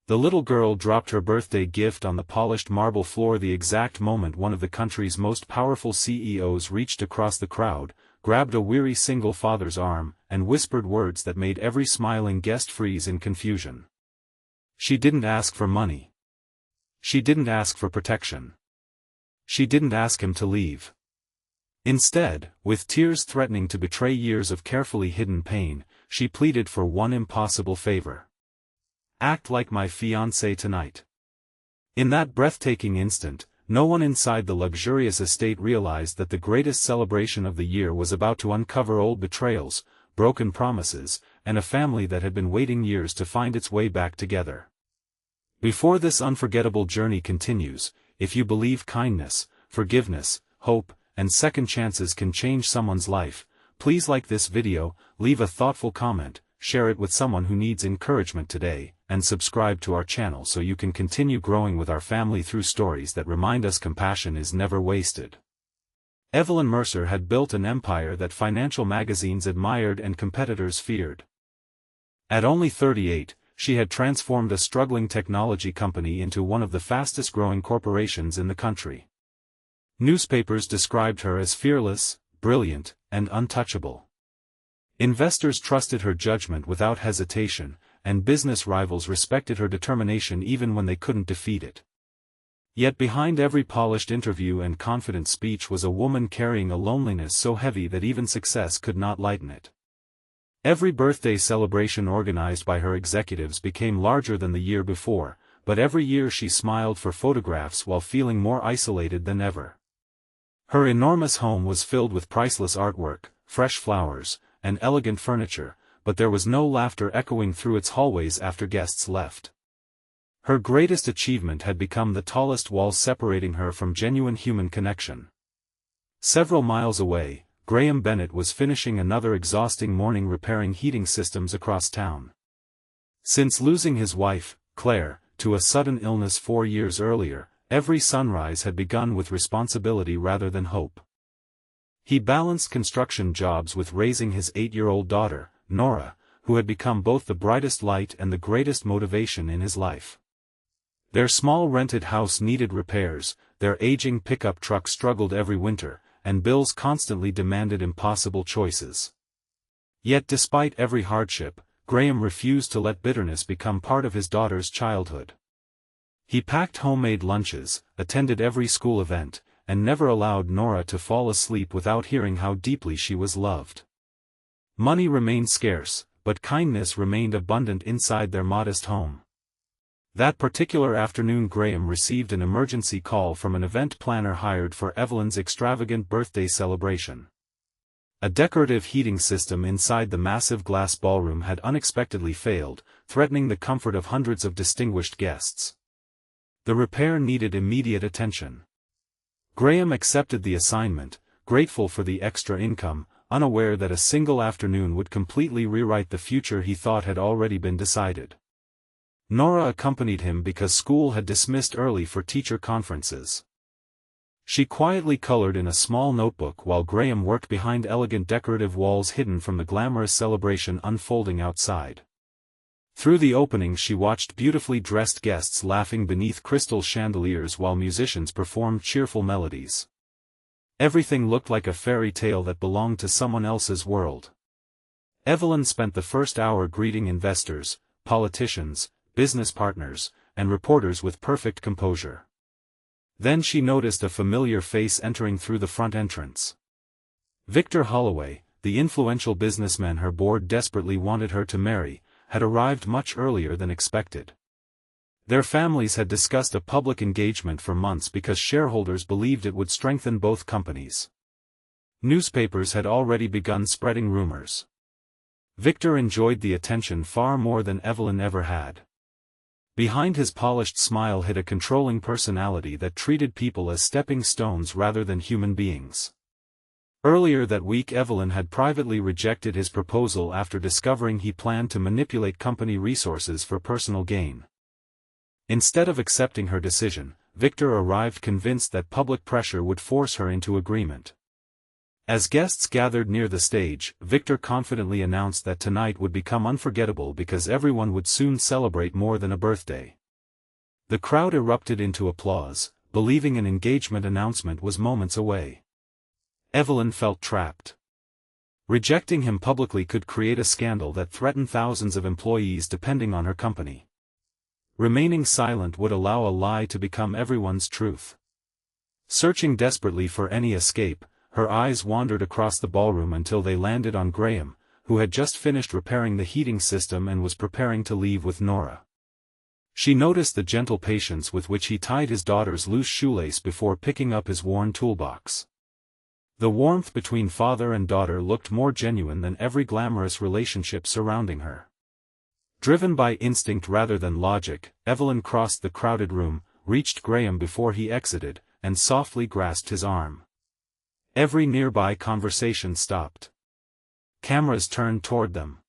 The little girl dropped her birthday gift on the polished marble floor the exact moment one of the country's most powerful CEOs reached across the crowd, grabbed a weary single father's arm, and whispered words that made every smiling guest freeze in confusion. She didn't ask for money. She didn't ask for protection. She didn't ask him to leave. Instead, with tears threatening to betray years of carefully hidden pain, she pleaded for one impossible favor. Act like my fiancé tonight. In that breathtaking instant, no one inside the luxurious estate realized that the greatest celebration of the year was about to uncover old betrayals, broken promises, and a family that had been waiting years to find its way back together. Before this unforgettable journey continues, if you believe kindness, forgiveness, hope, and second chances can change someone's life, please like this video, leave a thoughtful comment, share it with someone who needs encouragement today, and subscribe to our channel so you can continue growing with our family through stories that remind us compassion is never wasted. Evelyn Mercer had built an empire that financial magazines admired and competitors feared. At only 38, she had transformed a struggling technology company into one of the fastest-growing corporations in the country. Newspapers described her as fearless, brilliant, and untouchable. Investors trusted her judgment without hesitation, and business rivals respected her determination even when they couldn't defeat it. Yet behind every polished interview and confident speech was a woman carrying a loneliness so heavy that even success could not lighten it. Every birthday celebration organized by her executives became larger than the year before, but every year she smiled for photographs while feeling more isolated than ever. Her enormous home was filled with priceless artwork, fresh flowers, and elegant furniture, but there was no laughter echoing through its hallways after guests left. Her greatest achievement had become the tallest wall separating her from genuine human connection. Several miles away, Graham Bennett was finishing another exhausting morning repairing heating systems across town. Since losing his wife, Claire, to a sudden illness 4 years earlier, every sunrise had begun with responsibility rather than hope. He balanced construction jobs with raising his 8-year-old daughter, Nora, who had become both the brightest light and the greatest motivation in his life. Their small rented house needed repairs, their aging pickup truck struggled every winter, and bills constantly demanded impossible choices. Yet despite every hardship, Graham refused to let bitterness become part of his daughter's childhood. He packed homemade lunches, attended every school event, and never allowed Nora to fall asleep without hearing how deeply she was loved. Money remained scarce, but kindness remained abundant inside their modest home. That particular afternoon Graham received an emergency call from an event planner hired for Evelyn's extravagant birthday celebration. A decorative heating system inside the massive glass ballroom had unexpectedly failed, threatening the comfort of hundreds of distinguished guests. The repair needed immediate attention. Graham accepted the assignment, grateful for the extra income, unaware that a single afternoon would completely rewrite the future he thought had already been decided. Nora accompanied him because school had dismissed early for teacher conferences. She quietly colored in a small notebook while Graham worked behind elegant decorative walls hidden from the glamorous celebration unfolding outside. Through the openings she watched beautifully dressed guests laughing beneath crystal chandeliers while musicians performed cheerful melodies. Everything looked like a fairy tale that belonged to someone else's world. Evelyn spent the first hour greeting investors, politicians, business partners, and reporters with perfect composure. Then she noticed a familiar face entering through the front entrance. Victor Holloway, the influential businessman her board desperately wanted her to marry, had arrived much earlier than expected. Their families had discussed a public engagement for months because shareholders believed it would strengthen both companies. Newspapers had already begun spreading rumors. Victor enjoyed the attention far more than Evelyn ever had. Behind his polished smile hid a controlling personality that treated people as stepping stones rather than human beings. Earlier that week Evelyn had privately rejected his proposal after discovering he planned to manipulate company resources for personal gain. Instead of accepting her decision, Victor arrived convinced that public pressure would force her into agreement. As guests gathered near the stage, Victor confidently announced that tonight would become unforgettable because everyone would soon celebrate more than a birthday. The crowd erupted into applause, believing an engagement announcement was moments away. Evelyn felt trapped. Rejecting him publicly could create a scandal that threatened thousands of employees depending on her company. Remaining silent would allow a lie to become everyone's truth. Searching desperately for any escape, her eyes wandered across the ballroom until they landed on Graham, who had just finished repairing the heating system and was preparing to leave with Nora. She noticed the gentle patience with which he tied his daughter's loose shoelace before picking up his worn toolbox. The warmth between father and daughter looked more genuine than every glamorous relationship surrounding her. Driven by instinct rather than logic, Evelyn crossed the crowded room, reached Graham before he exited, and softly grasped his arm. Every nearby conversation stopped. Cameras turned toward them.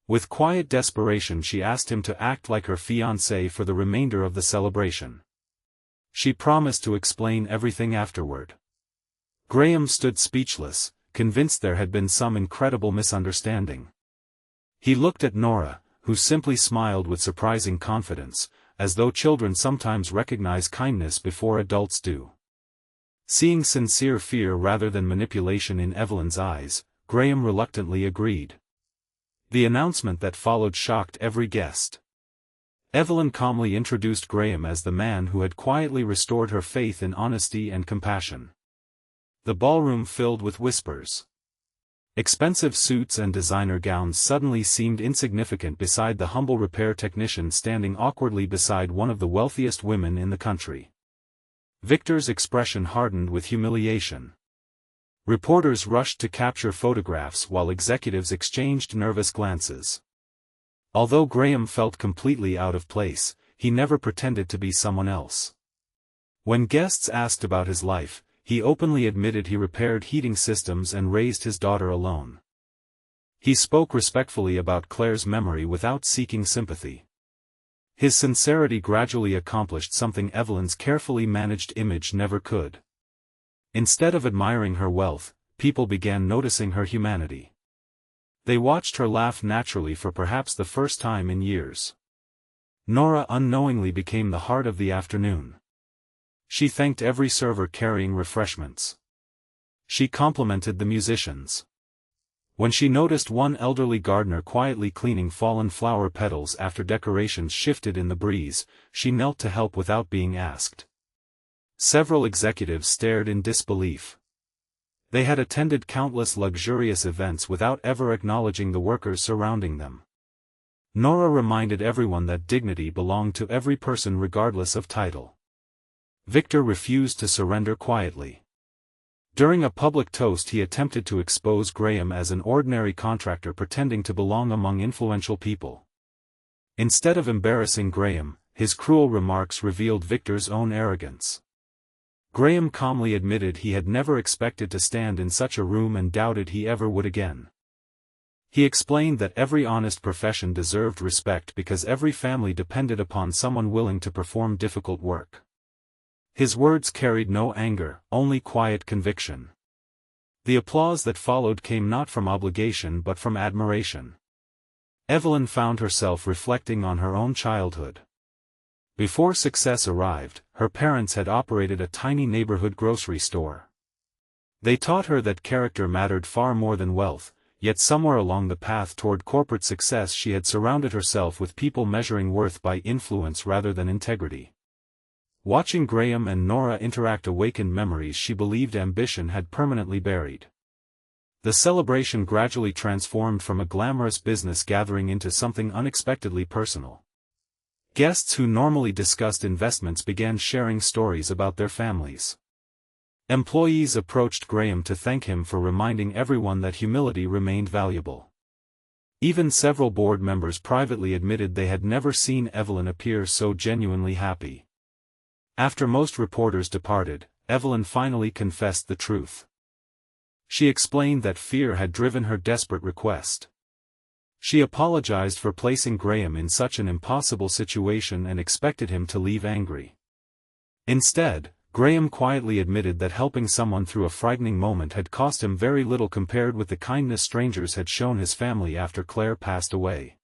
With quiet desperation she asked him to act like her fiancé for the remainder of the celebration. She promised to explain everything afterward. Graham stood speechless, convinced there had been some incredible misunderstanding. He looked at Nora, who simply smiled with surprising confidence, as though children sometimes recognize kindness before adults do. Seeing sincere fear rather than manipulation in Evelyn's eyes, Graham reluctantly agreed. The announcement that followed shocked every guest. Evelyn calmly introduced Graham as the man who had quietly restored her faith in honesty and compassion. The ballroom filled with whispers. Expensive suits and designer gowns suddenly seemed insignificant beside the humble repair technician standing awkwardly beside one of the wealthiest women in the country. Victor's expression hardened with humiliation. Reporters rushed to capture photographs while executives exchanged nervous glances. Although Graham felt completely out of place, he never pretended to be someone else. When guests asked about his life, he openly admitted he repaired heating systems and raised his daughter alone. He spoke respectfully about Claire's memory without seeking sympathy. His sincerity gradually accomplished something Evelyn's carefully managed image never could. Instead of admiring her wealth, people began noticing her humanity. They watched her laugh naturally for perhaps the first time in years. Nora unknowingly became the heart of the afternoon. She thanked every server carrying refreshments. She complimented the musicians. When she noticed one elderly gardener quietly cleaning fallen flower petals after decorations shifted in the breeze, she knelt to help without being asked. Several executives stared in disbelief. They had attended countless luxurious events without ever acknowledging the workers surrounding them. Nora reminded everyone that dignity belonged to every person regardless of title. Victor refused to surrender quietly. During a public toast he attempted to expose Graham as an ordinary contractor pretending to belong among influential people. Instead of embarrassing Graham, his cruel remarks revealed Victor's own arrogance. Graham calmly admitted he had never expected to stand in such a room and doubted he ever would again. He explained that every honest profession deserved respect because every family depended upon someone willing to perform difficult work. His words carried no anger, only quiet conviction. The applause that followed came not from obligation but from admiration. Evelyn found herself reflecting on her own childhood. Before success arrived, her parents had operated a tiny neighborhood grocery store. They taught her that character mattered far more than wealth, yet somewhere along the path toward corporate success she had surrounded herself with people measuring worth by influence rather than integrity. Watching Graham and Nora interact awakened memories she believed ambition had permanently buried. The celebration gradually transformed from a glamorous business gathering into something unexpectedly personal. Guests who normally discussed investments began sharing stories about their families. Employees approached Graham to thank him for reminding everyone that humility remained valuable. Even several board members privately admitted they had never seen Evelyn appear so genuinely happy. After most reporters departed, Evelyn finally confessed the truth. She explained that fear had driven her desperate request. She apologized for placing Graham in such an impossible situation and expected him to leave angry. Instead, Graham quietly admitted that helping someone through a frightening moment had cost him very little compared with the kindness strangers had shown his family after Claire passed away.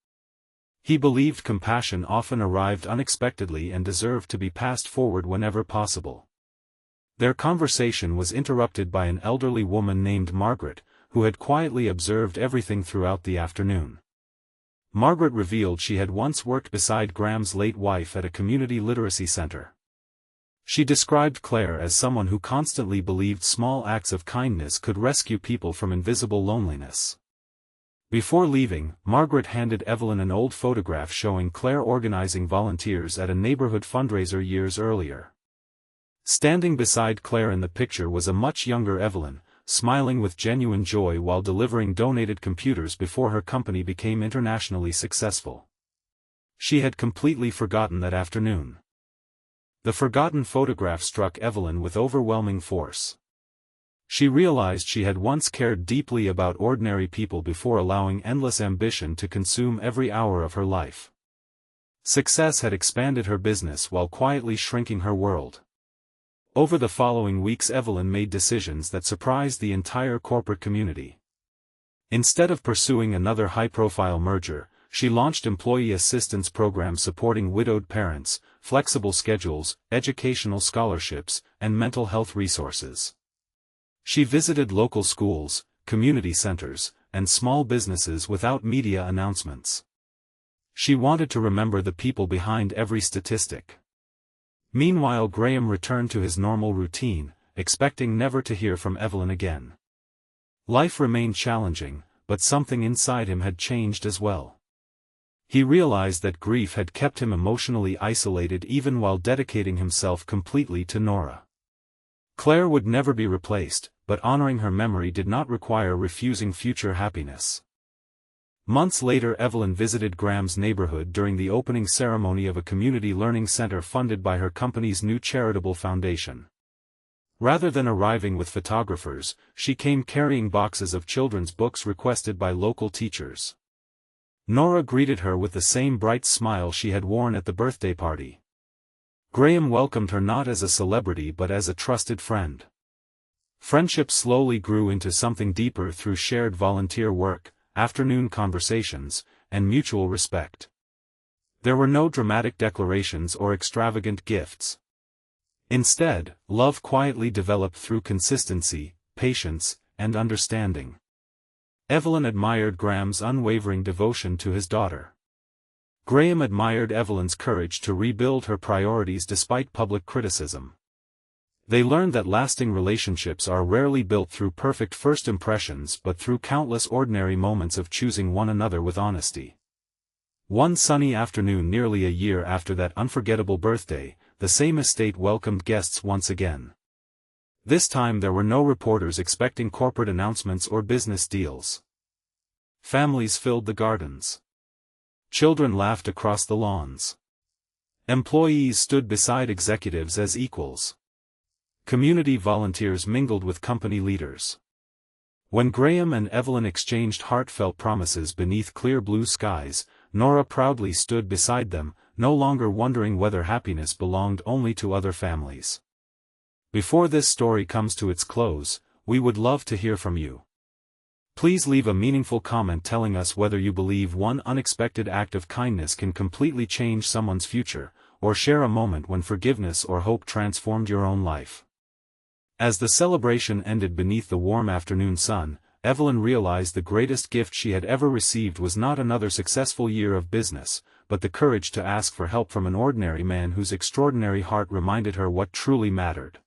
He believed compassion often arrived unexpectedly and deserved to be passed forward whenever possible. Their conversation was interrupted by an elderly woman named Margaret, who had quietly observed everything throughout the afternoon. Margaret revealed she had once worked beside Graham's late wife at a community literacy center. She described Claire as someone who constantly believed small acts of kindness could rescue people from invisible loneliness. Before leaving, Margaret handed Evelyn an old photograph showing Claire organizing volunteers at a neighborhood fundraiser years earlier. Standing beside Claire in the picture was a much younger Evelyn, smiling with genuine joy while delivering donated computers before her company became internationally successful. She had completely forgotten that afternoon. The forgotten photograph struck Evelyn with overwhelming force. She realized she had once cared deeply about ordinary people before allowing endless ambition to consume every hour of her life. Success had expanded her business while quietly shrinking her world. Over the following weeks, Evelyn made decisions that surprised the entire corporate community. Instead of pursuing another high-profile merger, she launched employee assistance programs supporting widowed parents, flexible schedules, educational scholarships, and mental health resources. She visited local schools, community centers, and small businesses without media announcements. She wanted to remember the people behind every statistic. Meanwhile, Graham returned to his normal routine, expecting never to hear from Evelyn again. Life remained challenging, but something inside him had changed as well. He realized that grief had kept him emotionally isolated even while dedicating himself completely to Nora. Claire would never be replaced, but honoring her memory did not require refusing future happiness. Months later, Evelyn visited Graham's neighborhood during the opening ceremony of a community learning center funded by her company's new charitable foundation. Rather than arriving with photographers, she came carrying boxes of children's books requested by local teachers. Nora greeted her with the same bright smile she had worn at the birthday party. Graham welcomed her not as a celebrity but as a trusted friend. Friendship slowly grew into something deeper through shared volunteer work, afternoon conversations, and mutual respect. There were no dramatic declarations or extravagant gifts. Instead, love quietly developed through consistency, patience, and understanding. Evelyn admired Graham's unwavering devotion to his daughter. Graham admired Evelyn's courage to rebuild her priorities despite public criticism. They learned that lasting relationships are rarely built through perfect first impressions but through countless ordinary moments of choosing one another with honesty. One sunny afternoon nearly a year after that unforgettable birthday, the same estate welcomed guests once again. This time there were no reporters expecting corporate announcements or business deals. Families filled the gardens. Children laughed across the lawns. Employees stood beside executives as equals. Community volunteers mingled with company leaders. When Graham and Evelyn exchanged heartfelt promises beneath clear blue skies, Nora proudly stood beside them, no longer wondering whether happiness belonged only to other families. Before this story comes to its close, we would love to hear from you. Please leave a meaningful comment telling us whether you believe one unexpected act of kindness can completely change someone's future, or share a moment when forgiveness or hope transformed your own life. As the celebration ended beneath the warm afternoon sun, Evelyn realized the greatest gift she had ever received was not another successful year of business, but the courage to ask for help from an ordinary man whose extraordinary heart reminded her what truly mattered.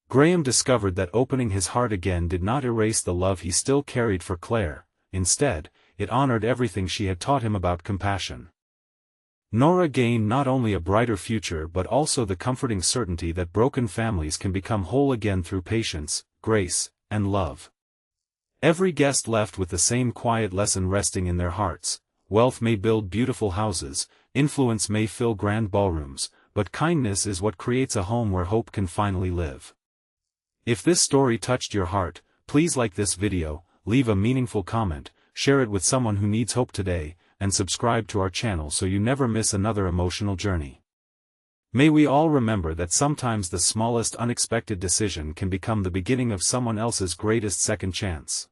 Graham discovered that opening his heart again did not erase the love he still carried for Claire. Instead, it honored everything she had taught him about compassion. Nora gained not only a brighter future but also the comforting certainty that broken families can become whole again through patience, grace, and love. Every guest left with the same quiet lesson resting in their hearts: wealth may build beautiful houses, influence may fill grand ballrooms, but kindness is what creates a home where hope can finally live. If this story touched your heart, please like this video, leave a meaningful comment, share it with someone who needs hope today, and subscribe to our channel so you never miss another emotional journey. May we all remember that sometimes the smallest unexpected decision can become the beginning of someone else's greatest second chance.